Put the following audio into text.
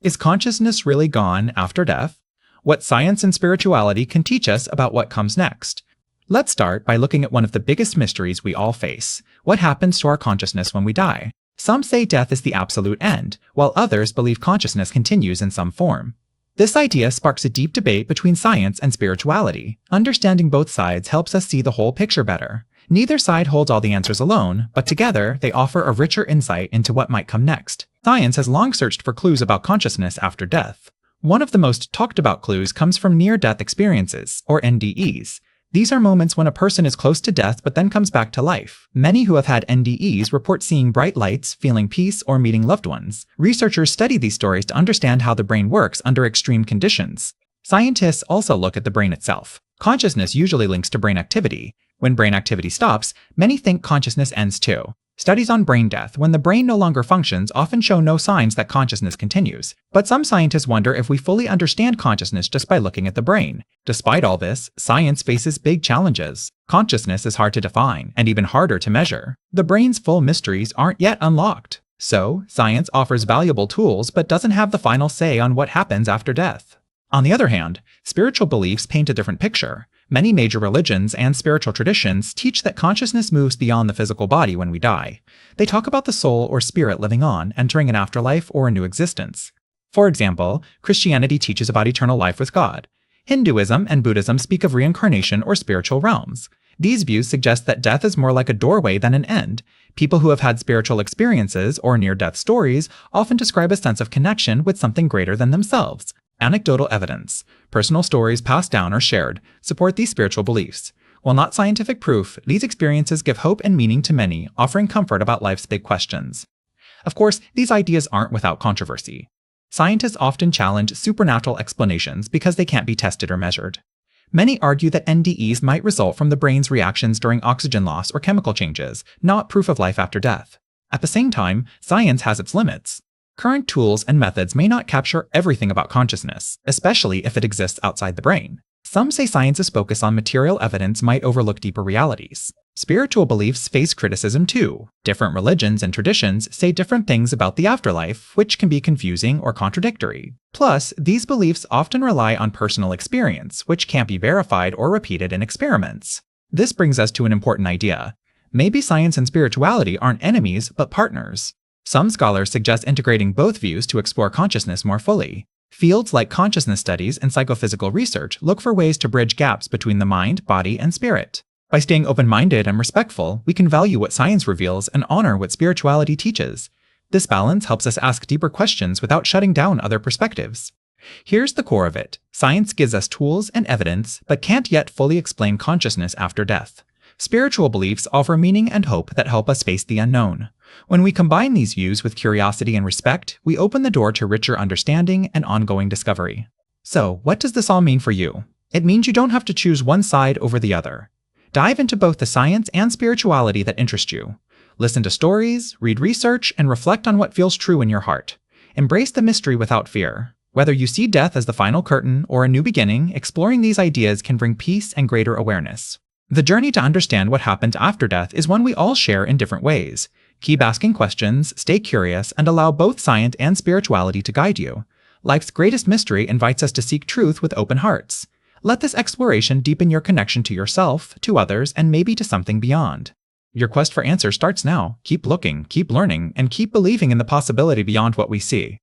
Is consciousness really gone after death? What science and spirituality can teach us about what comes next. Let's start by looking at one of the biggest mysteries we all face. What happens to our consciousness when we die? Some say death is the absolute end, while others believe consciousness continues in some form. This idea sparks a deep debate between science and spirituality. Understanding both sides helps us see the whole picture better. Neither side holds all the answers alone, but together they offer a richer insight into what might come next. Science has long searched for clues about consciousness after death. One of the most talked about clues comes from near-death experiences, or NDEs. These are moments when a person is close to death but then comes back to life. Many who have had NDEs report seeing bright lights, feeling peace, or meeting loved ones. Researchers study these stories to understand how the brain works under extreme conditions. Scientists also look at the brain itself. Consciousness usually links to brain activity. When brain activity stops, many think consciousness ends too. Studies on brain death, when the brain no longer functions, often show no signs that consciousness continues. But some scientists wonder if we fully understand consciousness just by looking at the brain. Despite all this, science faces big challenges. Consciousness is hard to define, and even harder to measure. The brain's full mysteries aren't yet unlocked. So, science offers valuable tools but doesn't have the final say on what happens after death. On the other hand, spiritual beliefs paint a different picture. Many major religions and spiritual traditions teach that consciousness moves beyond the physical body when we die. They talk about the soul or spirit living on, entering an afterlife or a new existence. For example, Christianity teaches about eternal life with God. Hinduism and Buddhism speak of reincarnation or spiritual realms. These views suggest that death is more like a doorway than an end. People who have had spiritual experiences or near-death stories often describe a sense of connection with something greater than themselves. Anecdotal evidence, personal stories passed down or shared, support these spiritual beliefs. While not scientific proof, these experiences give hope and meaning to many, offering comfort about life's big questions. Of course, these ideas aren't without controversy. Scientists often challenge supernatural explanations because they can't be tested or measured. Many argue that NDEs might result from the brain's reactions during oxygen loss or chemical changes, not proof of life after death. At the same time, science has its limits. Current tools and methods may not capture everything about consciousness, especially if it exists outside the brain. Some say science's focus on material evidence might overlook deeper realities. Spiritual beliefs face criticism too. Different religions and traditions say different things about the afterlife, which can be confusing or contradictory. Plus, these beliefs often rely on personal experience, which can't be verified or repeated in experiments. This brings us to an important idea. Maybe science and spirituality aren't enemies, but partners. Some scholars suggest integrating both views to explore consciousness more fully. Fields like consciousness studies and psychophysical research look for ways to bridge gaps between the mind, body, and spirit. By staying open-minded and respectful, we can value what science reveals and honor what spirituality teaches. This balance helps us ask deeper questions without shutting down other perspectives. Here's the core of it. Science gives us tools and evidence, but can't yet fully explain consciousness after death. Spiritual beliefs offer meaning and hope that help us face the unknown. When we combine these views with curiosity and respect, we open the door to richer understanding and ongoing discovery. So, what does this all mean for you? It means you don't have to choose one side over the other. Dive into both the science and spirituality that interest you. Listen to stories, read research, and reflect on what feels true in your heart. Embrace the mystery without fear. Whether you see death as the final curtain or a new beginning, exploring these ideas can bring peace and greater awareness. The journey to understand what happens after death is one we all share in different ways. Keep asking questions, stay curious, and allow both science and spirituality to guide you. Life's greatest mystery invites us to seek truth with open hearts. Let this exploration deepen your connection to yourself, to others, and maybe to something beyond. Your quest for answers starts now. Keep looking, keep learning, and keep believing in the possibility beyond what we see.